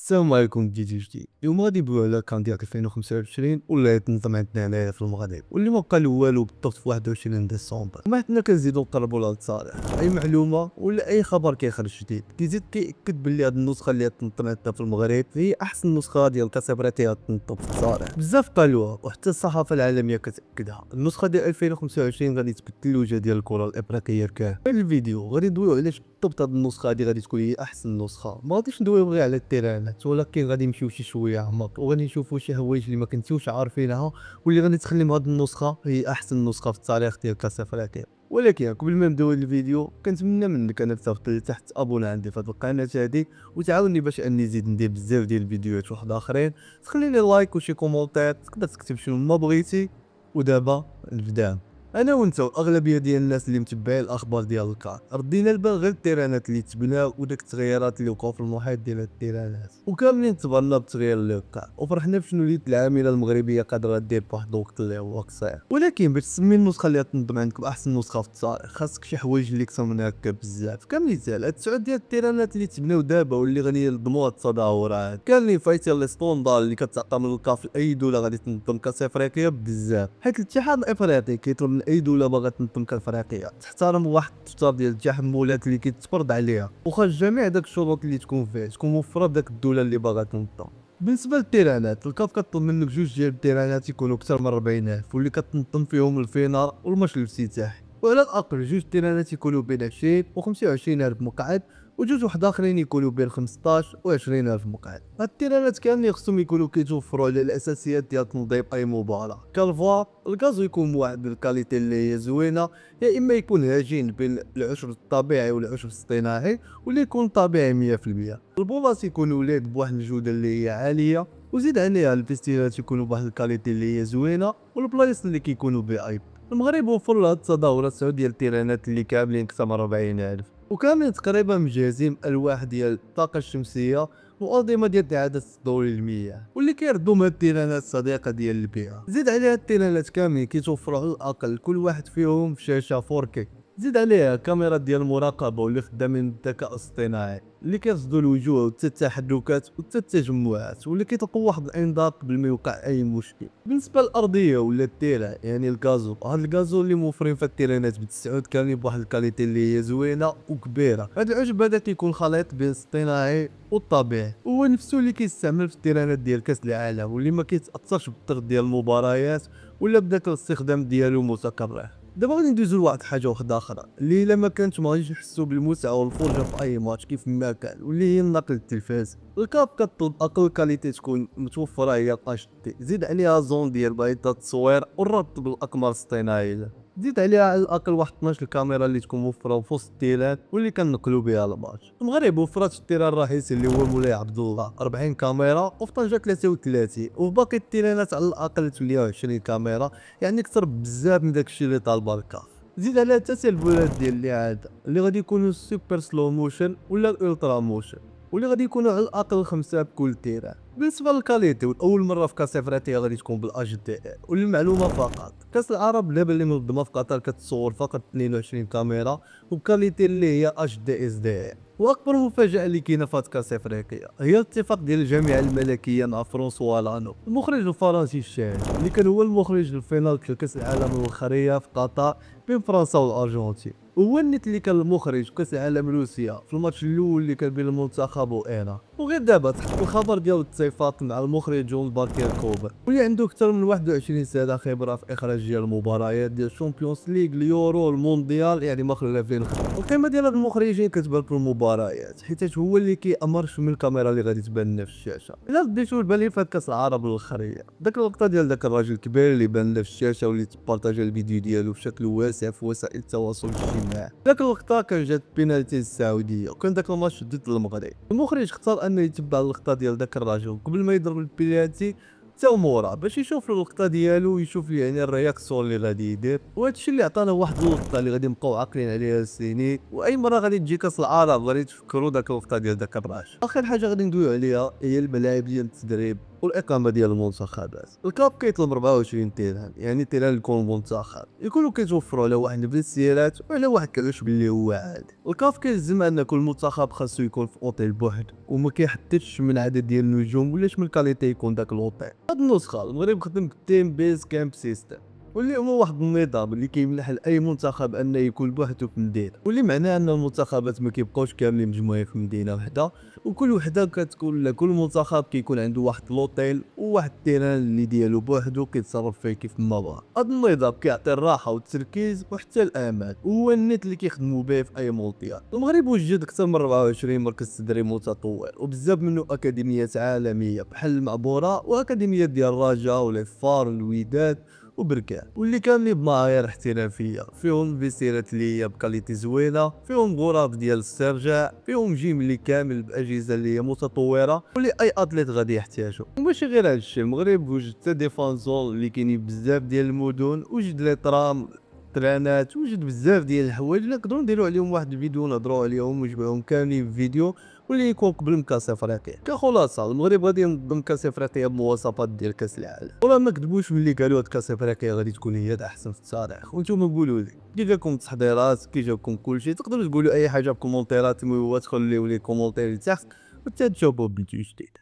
السلام عليكم جديد. اليوم غادي ندويو على كان ديال 2025 واللي تنظم عندنا هنايا في المغرب، واللي ما بقى له والو بالضبط في 21 ديسمبر. وما حنا كنزيدو نقربوا لهاد الصالح، اي معلومه ولا اي خبر كيخرج جديد كيزيد كيأكد بلي هاد النسخه اللي تنظم عندنا في المغرب هي احسن نسخه ديال كاس افريقيا تنظم في الصالح. بزاف قالوها وحتى الصحافه العالميه كتاكدها. النسخه ديال 2025 غادي تبدل الوجه ديال الكره الافريقيه كامل. في الفيديو غادي ندويو علاش بالضبط هاد النسخه هادي غادي تكون هي احسن نسخه. ما غاديش ندويو غير على التيرانات، ولكن غادي نمشيو شي شويه اعمق وغادي نشوفوا شي حوايج اللي ما كنتوش عارفينها واللي غادي تخلي هاد النسخه هي احسن نسخه في التاريخ ديال كاس افريقيا. ولكن قبل ما نبداو الفيديو كنتمنى منك انك تضغط لتحت ابونا عندي في هاد القناه هادي، وتعاوني باش اني نزيد ندير بزاف ديال الفيديوهات واحد اخرين. تخلي لي لايك وشي كومونتير، تقدر تكتب شنو ما بغيتي. ودابا نبدا. انا وانت واغلبيه ديال الناس اللي متبعين الاخبار ديال الكار ردينا البال غير التيرانات اللي تبناو وداك التغييرات اللي وقعوا في المحيط ديال التيرانات، وكاملين تبرنا بالتغيير اللي وقع وفرحنا بشنو اللي العامله المغربيه قادره دير بواحد الوقت اللي هو قصير. ولكن باش تسمي النسخه اللي تنظم عندكم احسن نسخه في التاريخ خاصك شي حوايج اللي اكثر من هكا بزاف. كمثال هاد 9 ديال التيرانات اللي تبناو دابا واللي غادي ينظموا هاد التظاهرات كاملين فايتين لي ستوندار اللي كتعطى من الكاف لاي دوله غادي تنظم كاس افريقيا بزاف، حيت الاتحاد الافريقي كيطلب من اي دوله باغا تنظم كاس افريقيا تحترم واحد الدفتر ديال التحملات اللي كيتفرض عليها، وخا جميع داك الشروط اللي تكون فيه تكون موفره بداك الدوله اللي باغا تنظم. بالنسبه للتيرانات الكاف كطلب منك جوج ديال التيرانات يكونوا اكثر من 40,000 واللي كتنظم فيهم الفينال والماتش الافتتاحي، وعلى الاقل جوج تيرانات يكونوا بين 20 و 25 الف مقعد، وجوج واحد اخرين يكونوا بين 15 و 20 الف مقعد. هاد التيرانات كاملين خصهم يكونوا كيتوفروا على الاساسيات ديال تنظيم اي مباراه، كالفار الغازو يكون بواحد الكاليتي اللي هي زوينه، يا اما يكون هجين بين العشب الطبيعي والعشب الاصطناعي واللي يكون طبيعي 100%. البولاص يكونوا ليد بواحد الجوده اللي هي عاليه، وزيد عليها الفيستيلات يكونوا بواحد الكاليتي اللي هي زوينه، والبلايص اللي كيكونوا بي. المغرب وفر لهاد التظاهرات 9 ديال التيرانات اللي كاملين اكثر من 40,000، وكاملين تقريبا مجهزين الواح ديال الطاقه الشمسيه وانظمه ديال اعاده تدوير المياه واللي كيردوا هاد التيرانات صديقه ديال البيئه. زيد عليها التيرانات كاملين كيتوفروا على الاقل كل واحد فيهم في شاشه 4K. زيد عليها كاميرا ديال المراقبه واللي خدامين بالذكاء الاصطناعي اللي كيرصدوا الوجوه وحتى التحركات وحتى التجمعات، واللي كيطلقوا واحد الانذار قبل ما يوقع اي مشكل. بالنسبه للارضيه ولا التيران يعني الكازو، هاد الكازو اللي موفرين في التيرانات بالتسعود كاملين بواحد الكاليتي اللي هي زوينه وكبيره. هاد العشب هذا كيكون خليط بين الصناعي والطبيعي، هو نفسه اللي كيستعمل في التيرانات ديال كاس العالم واللي ما كيتاثرش بالضغط ديال المباريات ولا بداك الاستخدام ديالو متكرر. دابا غادي ندوزو لواحد حاجه واحده اخرى اللي الا ما كانتش ما غاديش نحسو بالمتعه والفرجه في اي ماتش كيف ما كان، واللي هي النقل التلفازي. الكاب كطلب اقل كاليتي تكون متوفره هي اتش دي، زيد عليها زون ديال بيضه التصوير والربط بالاقمار الاصطناعيه، زيد عليها على الاقل واحد 12 كاميرا اللي تكون موفره في وسط التيران واللي كنقلوا بها الماتش. المغرب وفرات التيران الرئيسي اللي هو مولاي عبد الله 40 كاميرا، وفي طنجه 33، وفي باقي التيرانات على الاقل 28 كاميرا، يعني اكثر بزاف من داكشي اللي طالبه الكاف. زيد على التسلسلات ديال الاعاده اللي غادي يكونوا سوبر سلو موشن ولا الالترا موشن، واللي غادي يكونوا على الاقل 5 بكل تيران. بالنسبه للكاليتي والاول مره في كاس افريقيا غادي تكون بالاج دي ار، وللمعلومه فقط كاس العرب دابا اللي منظمه في قطر كتصور فقط 22 كاميرا وبكاليتي اللي هي اتش دي اس دي ار. واكبر مفاجاه اللي كاينه في كاس افريقيا هي الاتفاق ديال الجامعه الملكيه مع فرونسوا لانو المخرج الفرنسي الشهير اللي كان هو المخرج للفينال ديال كاس العالم الاخريه في قطر بين فرنسا والارجنتين، وهو النيت اللي كان المخرج كاس العالم روسيا في الماتش الاول اللي كان بين المنتخب وايران. وغير دابا تحط الخبر ديال التصيفات مع المخرج جون باركير كوبر واللي عنده اكثر من 21 سنه خبره في اخراج ديال المباريات ديال الشامبيونز ليغ اليورو المونديال، يعني ما خلافين خدمه. القيمه ديال هاد المخرجين كتبان في المباريات حيت هو اللي كيامر شنو من الكاميرا اللي غادي تبان لنا في الشاشه. الا بديتو تبان لي في كاس العرب الاخريه داك اللقطه ديال داك الراجل الكبير اللي بان لنا في الشاشه واللي تبارطاجا الفيديو ديالو بشكل واسع في وسائل التواصل الاجتماعي، داك اللقطه كان جات بينالتي السعوديه وكان داك الماتش ضد المغرب. المخرج اختار انه يتبع اللقطه ديال داك الراجل قبل ما يضرب البينالتي حتى مورا باش يشوف اللقطه ديالو ويشوف يعني الرياكسيون اللي غادي يدير، وهذا الشيء اللي عطانا واحد اللقطه اللي غادي نبقاو عاقلين عليها السنين، واي مره غادي تجي كاس العرب غادي تفكروا داك اللقطه ديال داك الراجل. اخر حاجه غادي ندويو عليها هي الملاعب ديال التدريب والاقامه ديال المنتخبات. الكاب كيطلب 24 درهم، يعني تيران يكون منتخب يكونوا كيتوفروا على واحد الفيسيرات وعلى واحد كلاش باللي هو عادي. الكاف كيلزم ان كل منتخب خاصو يكون في اوتيل بوحدو وما كيحددش من عدد ديال النجوم ولاش من كاليتي يكون داك الاوتيل. هاد النسخه المغرب خدم بالتيم بيز كامب سيستم، واللي هو واحد النظام اللي كيمنح لاي منتخب انه يكون بوحدو في مدينه، واللي معناه ان المنتخبات ما كيبقاوش كاملين مجموعين في مدينه وحده، وكل وحده كتكون لكل منتخب كيكون عنده واحد لوطيل وواحد التيران اللي ديالو بوحدو كيتصرف فيه كيف ما بغا. هذا النظام كيعطي الراحه والتركيز وحتى الامان، وهو النت اللي كيخدموا به في اي مونديال. المغرب وجد اكثر من 24 مركز تدريب متطور، وبزاف منه اكاديميات عالميه بحال المعبوره واكاديميات ديال الرجاء والفار والوداد وبركان، واللي كاملين بمعايير احترافيه، فيهم فيسيرات اللي هي بكاليتي زوينه، فيهم غرف ديال الاسترجاع، فيهم جيم اللي كامل باجهزه اللي هي متطوره واللي اي اتليت غادي يحتاجو. وماشي غير هادشي، المغرب وجد حتى دي فانزون اللي كاينين بزاف ديال المدن، وجد لي طرام ترانات، وجد بزاف ديال الحوايج اللي نقدروا نديروا عليهم واحد الفيديو نهضروا عليهم ونجمعهم كاملين في فيديو، واللي يكون قبل من كاس افريقيا. كخلاصه المغرب غادي ينظم كاس افريقيا بمواصفات ديال كاس العالم، ولا ما كذبوش ملي قالوا هاد كاس افريقيا غادي تكون هي الاحسن في التاريخ. وانتم قولوا لي كي جاكم التحضيرات، كي جاكم كلشي. تقدروا تقولوا اي حاجه في الكومونتيرات، المهم هو تخليو لي كومونتير لتحت وحتى تشوفوا فيديو جديد.